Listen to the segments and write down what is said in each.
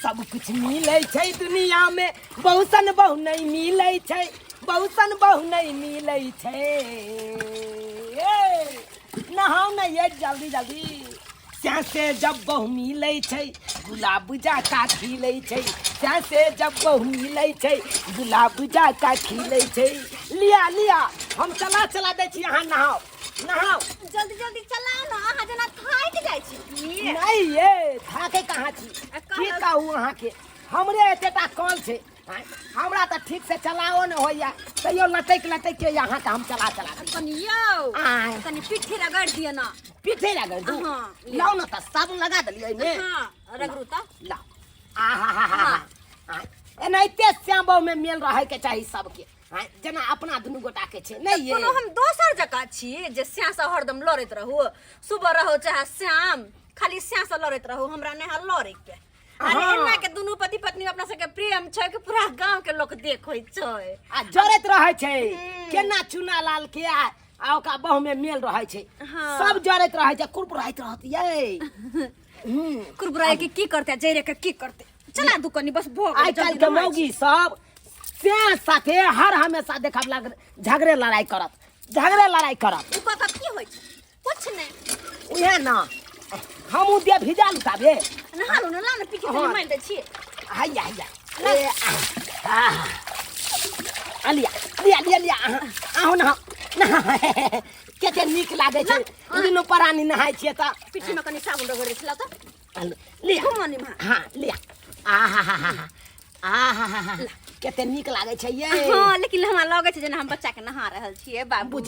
सब कुछ मिले छै दुनिया में बहुसन बहु नहीं मिले छै बहुसन बहु नहीं मिले छै नहाओ ना ये जल्दी जल्दी से जब बहु मिले छै गुलाब जाका खिले छै से जब बहु मिले छै गुलाब जाका खिले छै लिया लिया हम चला चला दै छी अहाँ नहाओ नहाओ जल्दी जल्दी चलाओ ना अहाँ जना थाकि जाइ छी नहीं ये थाके कहाँ छी की कहू अहाँ के हमरे एतेटा कल छै हमरा तो ठीक से चलाओ न होइया तैयो लटक लटक के यहाँ का हम चला चला तनी पीठी रगड़ दिए ना पीछे रगड़ दू लाओ ना तो साबुन लगा दलिए में रगड़ू तो लाओ आहा एनाहिते श्याम बाबू में मेल रहे के चाहिए सबके जना अपना दुनू गोटा के छे नहीं ये कोनो हम दोसर जगह छी जे स्याह से हरदम लड़ैत रहू सुबह रहो चाहे शाम खाली स्याह से लड़ैत रहू हमरा नेहा लड़े के अरे एना के दुनू पति पत्नी अपना सबके प्रेम छै कि पूरा गांव के लोग देखै छै आ जरत रहे छै केना चुना लाल के आ ओका बहु में मेल रहे छै सब जरत रहे छै कुरकुराइत रहत ये कुरकुराए के की करते जरे के की करते चला दुकानी बस भोग आई काल के मौगी सब स्याह साथे हर हमेशा देखब लाग झगड़े लड़ाई करत उ कथा की होय छै कुछ नहीं उहे ना हम दे भिजा लुटाबे नहालू ना ला ना पीके तनी मार दे छी हैया हैया ए लिया लिया लिया लिया आहू ना केते नीक लागे छै दुनू प्राणी नहाय छियै त पीठी में कनी साबुन रगड़ देला त लिया घुमनी में हां लिया आहा केते नीक लागे छै ये हां लेकिन हमरा लागे छै जेना हम बच्चा के नहा रहल छियै बाबू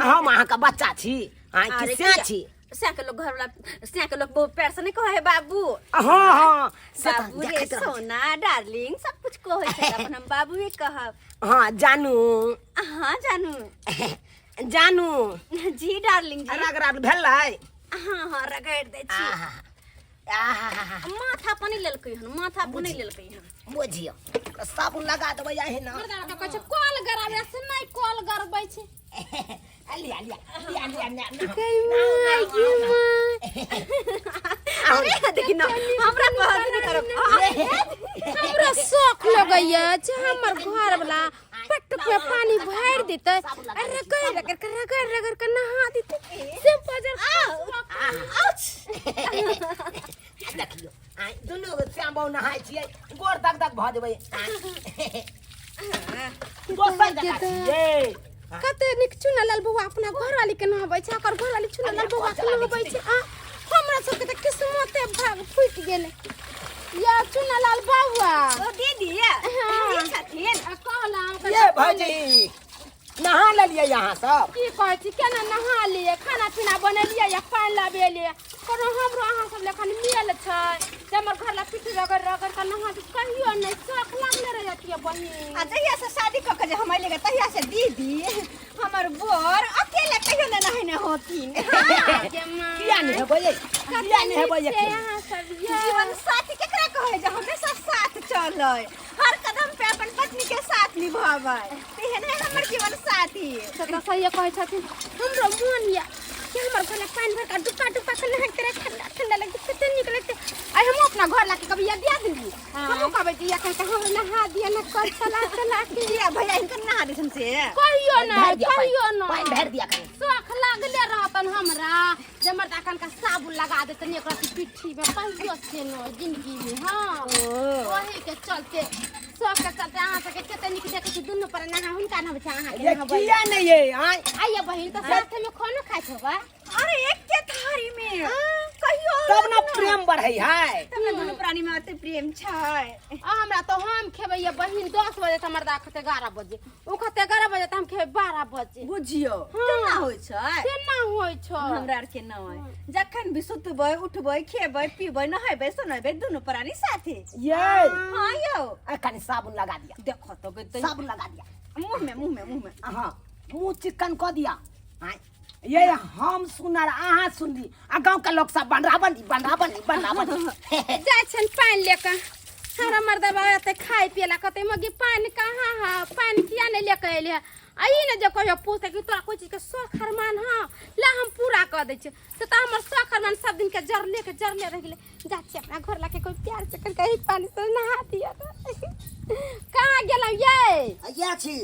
हम अहाँ का बच्चा छी कि से छी स्याह के लोग घर वाला स्याह के लोग बहुत प्यार से नहीं कहे बाबू हां बाबू रे सोना डार्लिंग सब कुछ कहै छै अपन हम बाबू ही कहब हां जानू हां जानू जानू जी डार्लिंग जी रगड़ भेलै हां रगड़ दे छी माथा पानी लेलकै हन माथा पानी लेलकै हन बुझियो साबुन लगा देबै यही ना मर्दा के कहै छै कॉल गराबे से नहीं कॉल गरबै छै लिया लिया लिया लिया अरे देखि ना हमरा कहत नहीं करब हमरा शौक लगैया जे हमर घर वाला पेट में पानी भर देते रगड़ रगड़ के नहा देते सिंपल देखियो दुनू श्याम बाबू नहाय छियै गोर दग दग भ जेबै दोसर जगह छियै कते निक चुनलाल बउआ अपना घर वाली के नहबै छै ओकर घर वाली चुनलाल बउआ के नहबै छै हमरा सबके त किस्मते भाग फुट गेलै या चुनलाल बउआ ओ दीदी ये छथिन कहला ये भाजी नहा लेलिए यहाँ सब की कहै छी केना नहा लिए खाना पीना बनेलिए या पानी लाबेलिए कोनो हमरो अहाँ सब लेखन मिल छै जे हमर घर ला पीठी रगड़ रगड़ के नहा दे कहियो नहीं शौक लागले रहतिए बहिन आ जहिया से शादी क के जे हम अइले तहिया से दीदी हमर बोर अकेले कहियो न नहाने होथिन किया नहीं हेबै किया नहीं हेबै यहाँ सब जीवन साथी केकरा कहे जे हमेशा साथ चलै हर कदम पे अपन पत्नी के साथ निभाबै तेहन है हमर जीवन साथी तो सही कहै छथिन हमरो मन या कि हमर घर ला पानी भर के डुका डुका के नहाते रहे ठंडा ठंडा लगते कते नीक लगते आई हम अपना घर ला के कभी या दिया दिली हम कहबै कि या कह हम नहा दिया न कर चला चला के या भैया इनका नहा दे से कहियो न पानी भर दिया करे शौक लागले रहतन हमरा जे मर्दा कन का साबुन लगा दे तनी एकरा पिट्ठी में कहियो से न जिंदगी में हां ओही के चलते शौक के चलते अहाँ सबके कते नीक देखे छी दुनू पर नहा हुनका न बचा अहाँ के नहा किया नहीं ये आइए बहिन तो साथ में खाना खाए छबा अरे एक के थारी में कहियो तब न प्रेम बढ़ै है तब न दुनू प्राणी में अते प्रेम छै हमरा तो हम खेबै ये बहिन 10 बजे त मर्दा खते 11 बजे उ खते 11 बजे त हम खेबै 12 बजे बुझियो केना होय छै केना होय छ हमरा आर के नै जखन भी सुतबै उठबै खेबै पीबै नहाबै सोनबै दुनू प्राणी साथे ये हां यौ कनी साबुन लगा दिया देखो तो साबुन लगा दिया मुंह में हां मुंह चिकन क दिया ये हम सुनर अहाँ सुनली आ गांव के लोग सब बनराबन जाय छन पानी लेके हमरा मर्दा बाबा ते खाय पियला कते मगे पानी कहां है पानी किया नहीं लेके अइले आई ने जे कहियो पूछते कि तोरा कोई चीज के शौक अरमान हां ला हम पूरा कर दै छी से त हमर शौक अरमान सब दिन के जरले रह गेले जा छी अपना घर लाके कोई प्यार से कर कहीं पानी से नहा दिया कहां गेलौ ये छी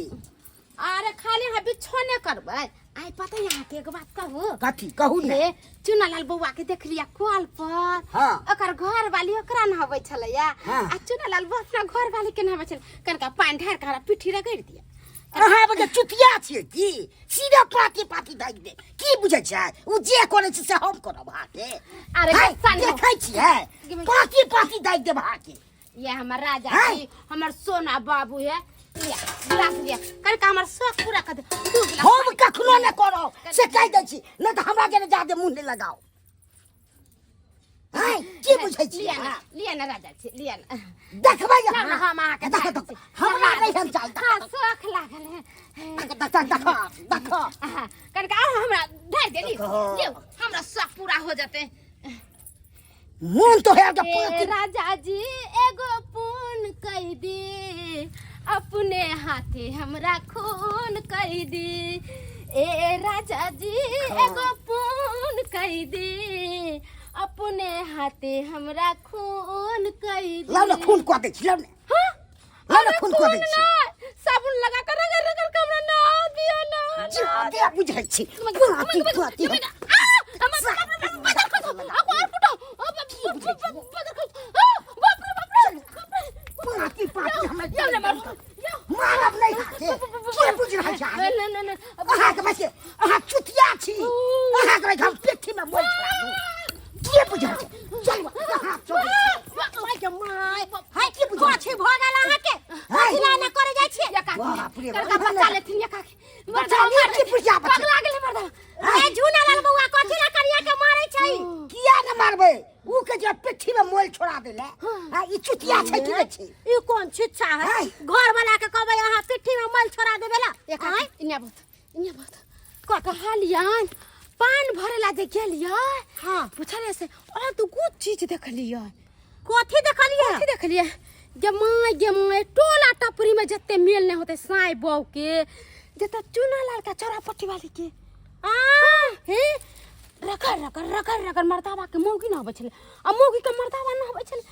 अरे खाली हम बिछोने करबै आई पता यहाँ के एक बात कहू कथी कहू ने चुनालाल बउआ के देख लिया कॉल पर हाँ। ओकर घर वाली ओकरा नहबै छलैया हाँ। आ चुनालाल बउआ अपना घर वाली के नहबै छल कनका पानी ढार के हमरा पिठी रगड़ दिया अहाँ बगे चुतिया छियै की सीधा पाती दाइ दे की बुझै छै उ जे करे छै से हम करब आके अरे सन देखै छियै पाती दाइ दे भाके ये हमर राजा जी हमर सोना बाबू है लिया गिलास लिया कनका हमर शौक पूरा कर दे दू गिलास हम कखनो न करब से कह दै छी न त हमरा के जादे मुंह ने लगाओ हाय की बुझै छी लिया ना राजा जी लिया ना देखबै ना हम आहा के देख हमरा नहीं हम चाहता हां शौक लागल है देख कनका हमरा ढार दे लियो हमरा शौक पूरा हो जाते मन तो है ए राजा जी एगो पून कह दे अपने हाथे हमरा खून कह दे ए राजा जी एगो पून कह दे अपने हाथे हमरा खून कह दे लाउ न खून को दे छी लाउ न हां लाउ न खून को दे छी साबुन लगा कर रगड़ हमरा ना दियो ना जी दे बुझै छी पाती मानव नहीं हाथे के बुझ रहा छै न अहाँ के बसे अहाँ चुतिया छी अहाँ के हम पेठी में मोल के बुझ छै चल हां चल माय के माय हाय की बुझ छै भ गेल अहाँ के अथिला न करे जाय छी या काकी करका बच्चा लेथिन या काकी बच्चा ले की बुझा पगला गेल मर्दा ए झूना लाल बउआ कथिला करिया के मारै छै किया न मारबै उ के जे पेठी में मोल छोड़ा देले आ ई चुतिया छै की छै ई कोन छिच्छा है घर वाला के कहबै अहाँ पिट्ठी में मल छोड़ा देबेला आय इन्या बहुत का कहलियन पान भरेला जे गेलियै हां पुछले से आ तू कुछ चीज देखलियै कथि देखलियै गे माय टोला टपरी में जत्ते मेल नहीं होते साई बहू के जत्ते चुना लाल का चौरापट्टी वाली के आ हे रगड़ मर्दावा के मौगी न होबै छले आ मौगी के मर्दावा न होबै छले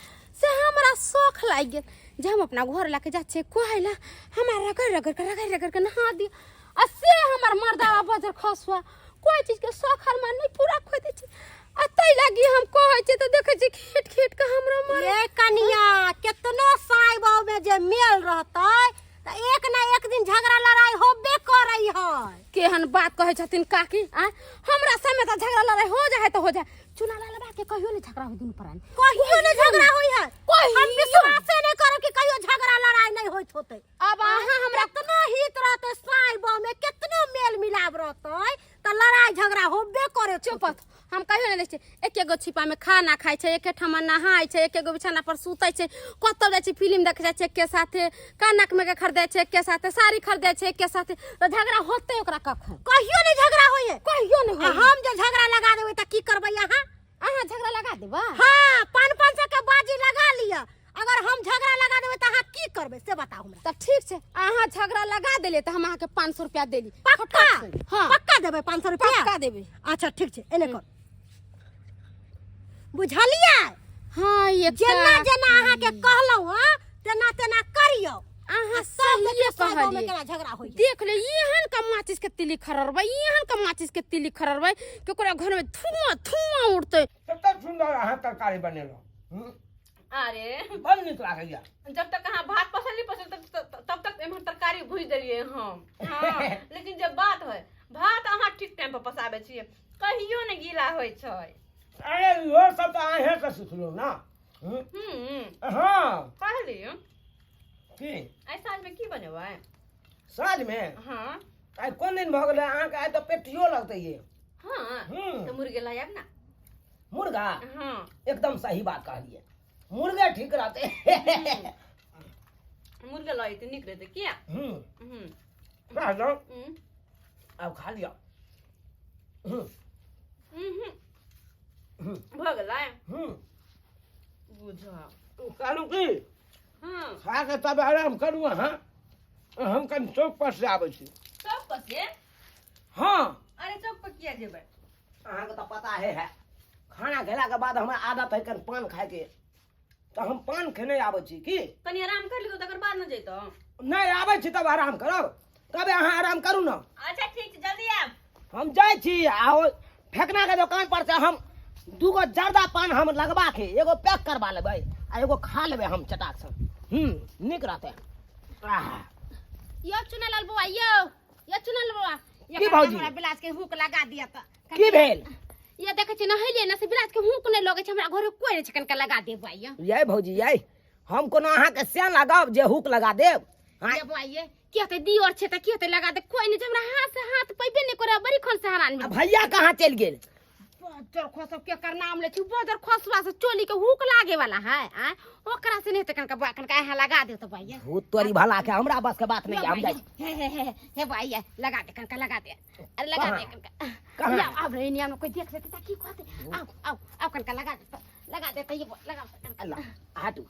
से हमरा शौक लाग गेल जे हम अपना घर लाके जा छे कहैला हमरा रगड़ के नहा दियो आ से हमर मर्दावा बजर खसवा कोई चीज के शौक हरमा नहीं पूरा खोइ दै छी आ तै लागी हम कहै छी त देखै छी खेट के हमरा मर ये कनिया केतनो साई बाव में जे मेल रहतै त एक ना एक दिन झगड़ा लड़ाई होबे करै है केहन बात कहै छथिन काकी आ हमरा समेत झगड़ा लड़ाई हो जाए तो हो जाए चुना लालबा के कहियो नहीं झगड़ा हो दिन परान कहियो नहीं झगड़ा होई है हम विश्वास नहीं करब कि कहियो झगड़ा लड़ाई नहीं होइत होतै अब अहाँ हमरा केतनो हित रहतै साई बाव में केतनो मेल मिलाप रहतै त लड़ाई झगड़ा होबे करे चुपत हम कहियो नहीं दै छी एके गो छिपा में खाना खाइ छै एके ठमा नहाय छै एके गो बिछाना पर सुतै छै कतौ जाइ छै फिल्म देखे जाइ छै एके साथे कानक में के खरीदै छै एके साथे साड़ी खरीदै छै एके साथे तो झगड़ा होतै ओकरा कखन कहियो नहीं झगड़ा होई है कहियो नहीं होई हम जे झगड़ा लगा देबै त की करबै अहाँ झगड़ा लगा देबा हां 500 के बाजी लगा लिया अगर हम झगड़ा लगा देबै त अहाँ की करबै से बताउ हमरा त ठीक छै अहाँ झगड़ा लगा देले त हम अहाँ के 500 रुपया देली पक्का हां पक्का देबै 500 रुपया पक्का देबै अच्छा ठीक छै एने कर बुझलियै हां ये जेना जेना अहाँ के कहलौ हां तेना तेना करियौ अहाँ सही कहलिए केना झगड़ा होई देख ले एहन का माचिस के तिली खररबै एहन का माचिस के तिली खररबै कि ओकरा घर में धुआं उड़तै कते सुंदर अहाँ तरकारी बनेलो अरे बड़ नीक लागैया जब तक अहाँ भात पसली तब तक एमहर तरकारी भूज देलिए हम हाँ लेकिन जब बात है भात अहाँ ठीक टाइम पर पसाबे छिए कहियो ने गीला होय छै अरे यो सब तो अहें से सिखलो ना हाँ कहलिए की आई साल में की बनेबै साँझ में हाँ आई कोन दिन भ गेलै अहाँ के आई तो पेटियो लगतै ये हाँ तो मुर्गे लायब ना मुर्गा हाँ एकदम सही बात कहलिए मुर्गे ठीक रहते मुर्गे लाई तो निक रहते क्या खा लो अब खा लिया भ गेलै बुझा कहलू की हाँ खा के तब आराम करू हाँ हम कन चौक पर से आबै छी तब पर से हाँ अरे चौक पर किया जेबै अहाँ के तो पता है खाना खेला के बाद हमरा आदत है कन पान खाए के तो हम पान खेने आबै छी की तनी आराम कर लियो तकर बाद न जइतो नहीं आबै छी तब आराम करब तबे अहाँ आराम करू ना अच्छा ठीक छै जल्दी आब हम जाए छी आ ओ फेकना के दुकान पर से हम 2 गो जर्दा पान हम लगवा के एगो पैक करवा लेबै आ एगो खा लेबै हम चटाक से नीक रहतै यो चुनालाल बउआ यो चुनालाल बउआ की भौजी? हमरा ब्लाउज के हुक लगा दिया त की भेल ये देखे छी नहैलिए ना से ब्लाउज के हुक नहीं लगे छै हमरा घरे कोई नहीं छै कनका लगा दे बुआ ये भौजी ये हम कोनो अहाँ के से लगाब जे हुक लगा देब ये बुआ की होते दी और छै त की होते लगा दे कोई नहीं छै हमरा हाथ से हाथ पैबे नहीं करे बड़ी खन से हैरान में भैया कहाँ चल गेल बजर खोसब के कर नाम ले छी बजर खोसवा से चोली के हुक लागे वाला है आ ओकरा से नहीं त कनका बुआ कनका यहाँ लगा दे त बुआ भूत तोरी भला के हमरा बस के बात नहीं हम जाई हे भाई लगा दे कनका लगा दे अरे लगा दे कनका कहाँ? या अब रे नियम कोई देख लेते त की कहते आओ कनका लगा दे त ये लगा कनका अल्लाह हाटू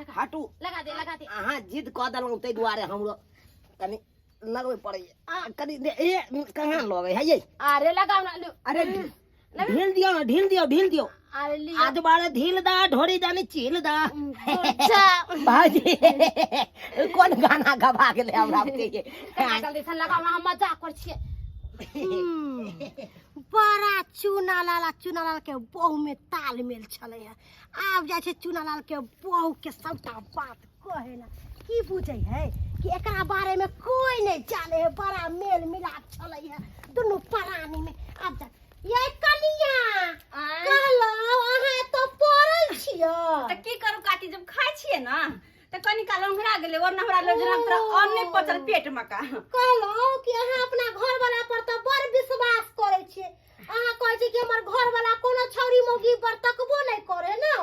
लगा हाटू लगा दे अहाँ जिद क देलहुँ ताहि दुआरे हमरो कनी लगबे पड़ै कनी कहाँ लगे है ये अरे लगाओ ना अरे ढील दियो अरे ली आज बारे ढील दा ढोरी जाने चील दा अच्छा भाजी कौन गाना गवा गेले हमरा के जल्दी से लगाओ ना हम मजाक कर छिए बड़ा चुनालाल के बहु में तालमेल छले है आब जाय छै चुनालाल के बहु के सबटा बात कहे ना की बुझे है कि एकरा बारे में कोई नहीं जाने है बड़ा मेल मिलाप छले है दोनों प्राणी में आब जा ये कनिया कहलो अहाँ तो पड़ल छियो त की करू काटी जब खाइ छिए ना त कनी काल हमरा गेले और हमरा ले जरा तरह अन्ने पचल पेट में का कहलो कि अहाँ अपना घर वाला पर तो बड़ विश्वास करे छिए अहाँ कहै छी कि हमर घर वाला कोनो छौरी मौगी पर तकबो नहीं करे ना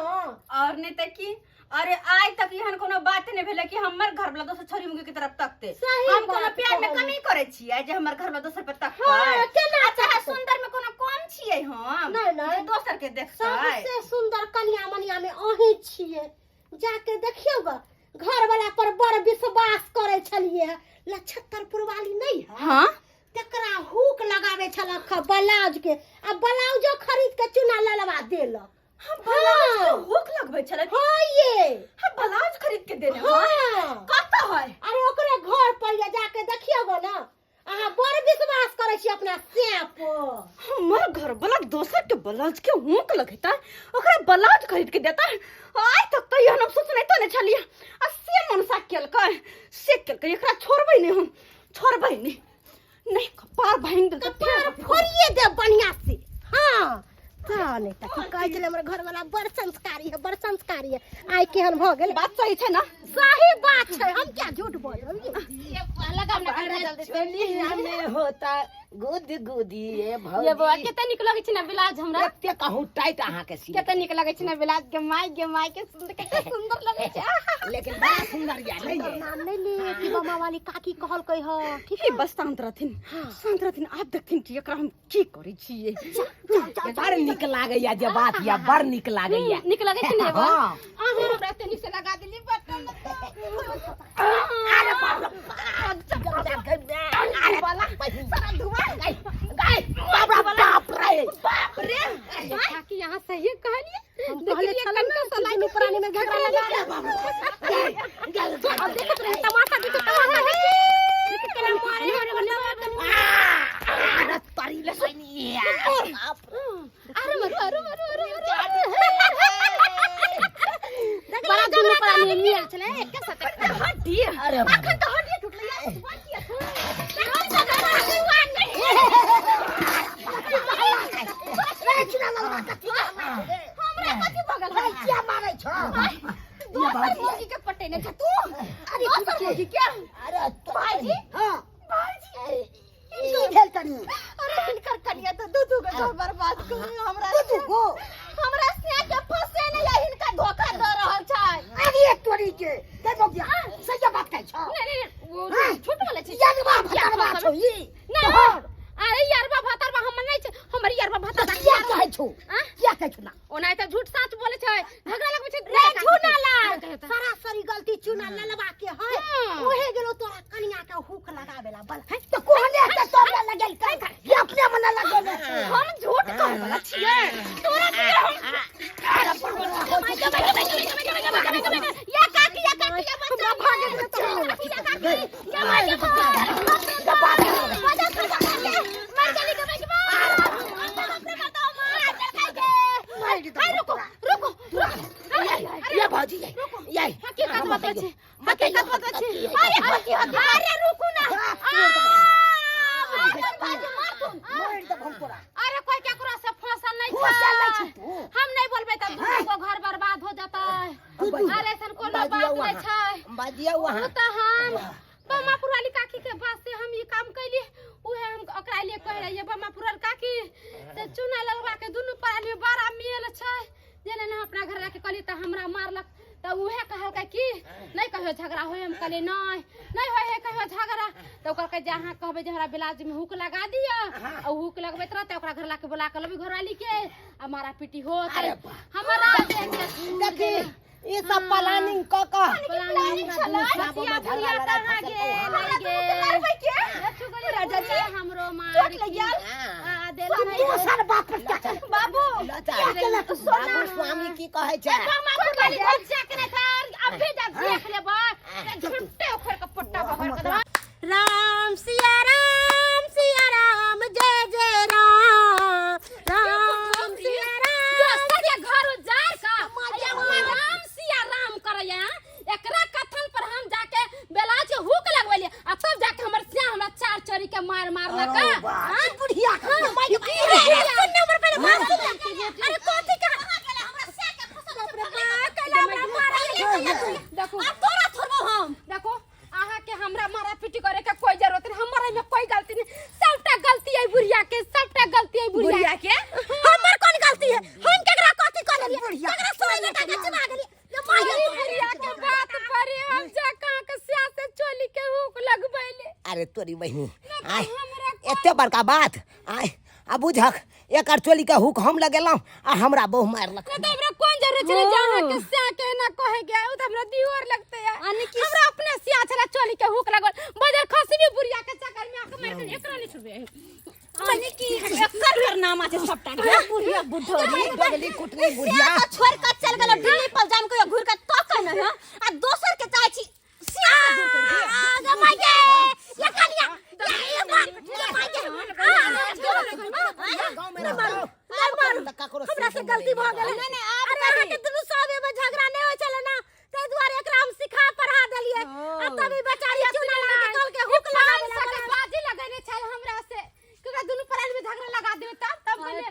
और नहीं त की अरे आज तक यहाँ कोनो बात नहीं भेले कि हमर घर वाला दोसर छोरी मुंगी की तरफ तकते सही हम कोनो बात प्यार में कहलहुँ। कमी करे छिए जे हमर घर वाला दोसर पर तकते हाँ, केना अच्छा तकते? सुंदर में कोनो कम छिए हम नहीं। जे दोसर के देखते सबसे सुंदर कन्या मनिया में अहीं छिए जाके देखियो ग घर वाला पर बड़ विश्वास करे छलिए लछत्तरपुर वाली नहीं है हां तकरा हुक लगावे छलक ब्लाउज के आ ब्लाउजो खरीद के चुना ललवा देलक हम ब्लाउज के हुक लगबै छले हाँ ये हम ब्लाउज खरीद के देने हाँ कत है अरे ओकरे घर पर ये जाके देखियो ग ना अहाँ बड़ विश्वास करे छी अपना से पर हमर घर वाला दोसर के ब्लाउज के हुक लगता ओकरा ब्लाउज खरीद के देता आज तक तो हम सोचने तो नहीं छलिए आ से मन सा केलकै एकरा छोड़बै नहीं हम छोड़बै नहीं कपार भांग दे कपार फोड़िए दे बढ़िया से हाँ नहीं तक कहै छले हमर घर वाला बड़ संस्कारी है आइ केहन भ गेल बात सही छै ना सही बात छै हम क्या झूठ बोलब लगाओ ना जल्दी से में होता गुद गुदी ये ये भौजी बुआ केते निक लगे छै ना ब्लाउज हमरा एते कहूँ टाइट अहाँ के सी केते निक लगे छै ना ब्लाउज के माय के सुंदर केते सुंदर लगे छै लेकिन बड़ा सुंदर या नहीं है नाम नहीं ले कि बमा वाली काकी कहल कह हो ठीक है बस शांत रहथिन आप देखथिन कि एकरा हम की करै छियै बड़ निक लागैया जे बात या बड़ निक लागैया निक लगे छै ना हाँ। हां हमरा एते निक से लगा देली बटन अरे बाप रे वाला सारा धुआं बाप रे काकी यहां सही कहलिए हम कहले छलन का सलाई में पुरानी में झगड़ा लगा अब देखत रहे तमाशा देखो तमाशा केना मारे अरे तारी ले सनी अरे मरो बड़ा दूर पुरानी मिल चले एक साथ हड्डी अरे अखन तो हड्डी टूटलै हमरा कथि भगल है क्या मारै छ दोसर मुर्गी के पटेने छ तू अरे दोसर मुर्गी के अरे भाईजी हां भाईजी की भेल तनी अरे इनकर कनिया तो दूधू के घर बर्बाद कर हमरा तू को हमरा से के फसे नहीं है इनका धोखा दे रहल छै अरे तोरी के देखो क्या सही बात कहै छ नहीं वो छोट वाला छै यारबा भतरबा छौ ई ना अरे यारबा भतरबा हम नहीं छै हमर यारबा भतरबा क्या कहै छौ क्या कहै छौ ना ओना त झूठ साच बोले छै झगड़ा लगबै छै रे झूना ला सरासरी गलती चुना ललवा के है ओहे गेलो तोरा कनिया के हुक के बच्चा भागे से तो क्या मार के मार चली के भाई मार रुको रुको ये भौजी ये हकीकत बता छी अरे रुको ना अरे कोई केकरो से फसल नहीं छै हम नहीं बोलबे त दूसरो घर बर्बाद हो जाता है अरे ऐसा कोनो बात नहीं छै बाजिया वहां तो हम बमापुर वाली काकी के पास से हम ये काम कैली उहे हम ओकरा लिए कह रहिए बमापुर वाली काकी से चुना ललवा के दुनु प्राणी बड़ा मेल छै जेने ना अपना घर रख के कहली त हमरा मारलक त उहे कहल कि नहीं कहियो झगड़ा होय हम कहले नहीं होय है कहियो झगड़ा त ओकर के जहां कहबे जे हमरा ब्लाउज में हुक लगा दिया और हुक लगबैत रहते ओकरा घर ला के बुला के लबी घरवाली के आ मारा पीटी होत हमरा देखी ये सब प्लानिंग क प्लानिंग चला बसिया बुढ़िया कहां गेल के राजा जी हमरो मार आ देला नहीं सर बाप क्या बाबू सोना स्वामी की कहे छै बमापुर वाली बच्चा के नहीं था अभी तक देख लेबा झुट्टे ओकर के पट्टा बहर के राम सिया राम जय जय राम राम सिया दोस्त के घर उजार का राम सिया राम करया एकरा कथन पर हम जाके बेलाज हुक लगवलिए आ तब जाके हमर सिया हमरा चार चोरी के मार लगा हां बुढ़िया नंबर पे मार अरे कथि का हमरा सिया के फसल कैला हमरा मारा देखो अब तोरा थोड़बो हम देखो आहा के हमरा मारा पीटी करे के कोई जरूरत नहीं हमरा में कोई गलती नहीं सबटा गलती है बुढ़िया के बुढ़िया के हमर कौन गलती है हम केकरा कथि कर लेलिए केकरा सोई बेटा के चुना गेलिए बुढ़िया के बात पर हम जा कहां के सिया से चोली के हुक लगबैले अरे तोरी बहिनी आय एते बड़का बात आय आ बुझक एकर चोली के हुक हम लगेलौ आ हमरा बहु मारलक तो हमरा कौन जरूरत है जहां के सिया के ना कहे गया उ त हमरा दियोर लगते है हमरा अपने सिया छला चोली के हुक लगल बदर खसबी बुढ़िया के चक्कर में आके मार के एकरा नहीं छुबे माने की एकर नाम আছে सबटा बुढ़िया बुढ़ोरी बगली कुटनी बुढ़िया छोड़ के चल गेल दिल्ली पर जाम के घुर के तो कहना है आ दोसर के चाहे छी सिया आगे मागे ये कनिया ये मार गांव में मारो हमरा से गलती भ गेल नहीं अरे के दुनु सबे में झगड़ा नहीं होय चले ना तै द्वारे एकरा हम सिखा पढ़ा देलिए आ तभी बेचारी चुना लगा के कल के हुक लगा देले बाजी लगैने छै हमरा से केकरा दुनु प्राणी में झगड़ा लगा देबे तब कहले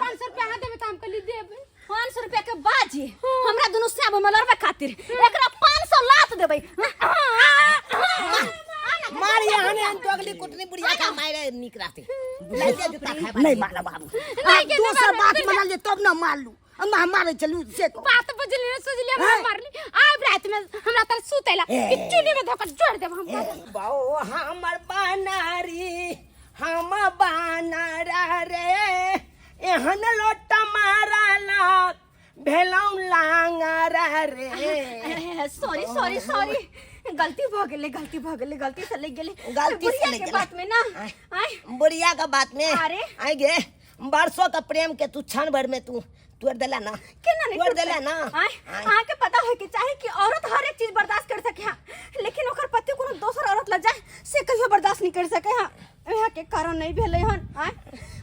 500 रुपया आ देबे त हम कहली देबे 500 रुपया के बाजी हमरा दुनु श्याम में लड़बे खातिर एकरा 500 लात देबै मारी हने दोगली कुटनी बुढ़िया का मारे निक रहते बुलाइए जूता खाए नहीं मारा बाबू दूसरा बात माना ले तब ना मार लू हम मारे चलू से बात बुझली न सोचली हम मारली आब रात में हमरा त सुतेला कि चुनी में धोकर जोड़ देब हम बाओ हमर बनारी हम बनारा रे एहन लोटा मारला भेलौ लांगारा रे सॉरी गलती भ गेले गलती से लग गेले गलती से लग के बात में ना आय बुढ़िया का बात में अरे आई गे बरसों का प्रेम के तू क्षण भर में तू तोड़ देला ना केना नहीं तोड़ देला ना आय के पता है कि चाहे कि औरत हर एक चीज बर्दाश्त कर सके हां लेकिन ओकर पति कोनो दोसर औरत लग जाए से कहियो बर्दाश्त नहीं कर सके हां वह के कारण नहीं भेले हन आय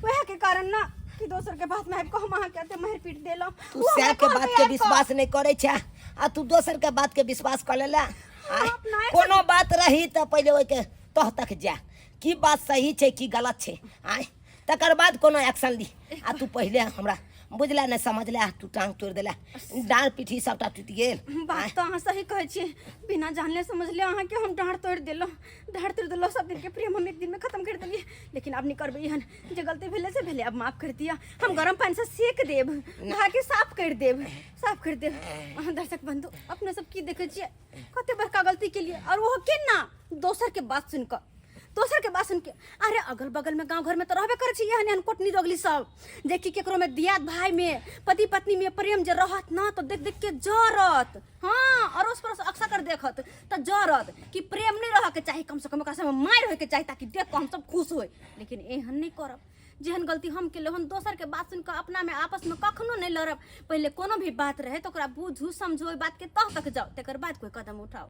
वह के कारण ना कि दोसर के बात में को हम अहां कहते मार पीट देलो तू सब के बात के विश्वास नहीं करे छ आ तू दोसर के बात के विश्वास कर लेला कोनो बात रही त पहले ओइ के तह तक जा की बात सही छै की गलत छै आय तकर बाद कोनो एक्शन ली आ तू पहले हमरा बुझला न समझला तू टांग तोड़ देला डांड पीठी सबटा टूट गेल बात तो अहाँ सही कहै छी बिना जानले समझले अहाँ के हम डांड तोड़ देलो सब दिन के प्रेम हम एक दिन में खत्म कर देलिए लेकिन अब नहीं करबे हन जे गलती भेले से भेले अब माफ कर दिया हम गरम पानी से सेक देब नहा के साफ कर देब दर्शक बंधु अपने सब की देखे छी कते बड़का गलती के लिए और वो केना दोसर के बात सुन के अरे अगल बगल में गांव घर में तो रहबे करे छी एहन कोटनी दोगली सब देखी केकरो में दियाद भाई में पति पत्नी में प्रेम जे रहत ना तो देख के जरत हां अरोस परोस अक्सर कर देखत त जरत कि प्रेम नहीं रह के चाहे कम से कम ओकरा से मार होय के चाहे ताकि देख को हम सब खुश होय लेकिन एहन नहीं करब जेहन गलती हम केले हन दोसर के बात सुन के अपना में आपस में कखनो नहीं लड़ब। पहले कोनो भी बात रहे तो ओकरा बुझू समझो, ओइ बात के तह तक जाओ, तकर बाद कोई कदम उठाओ।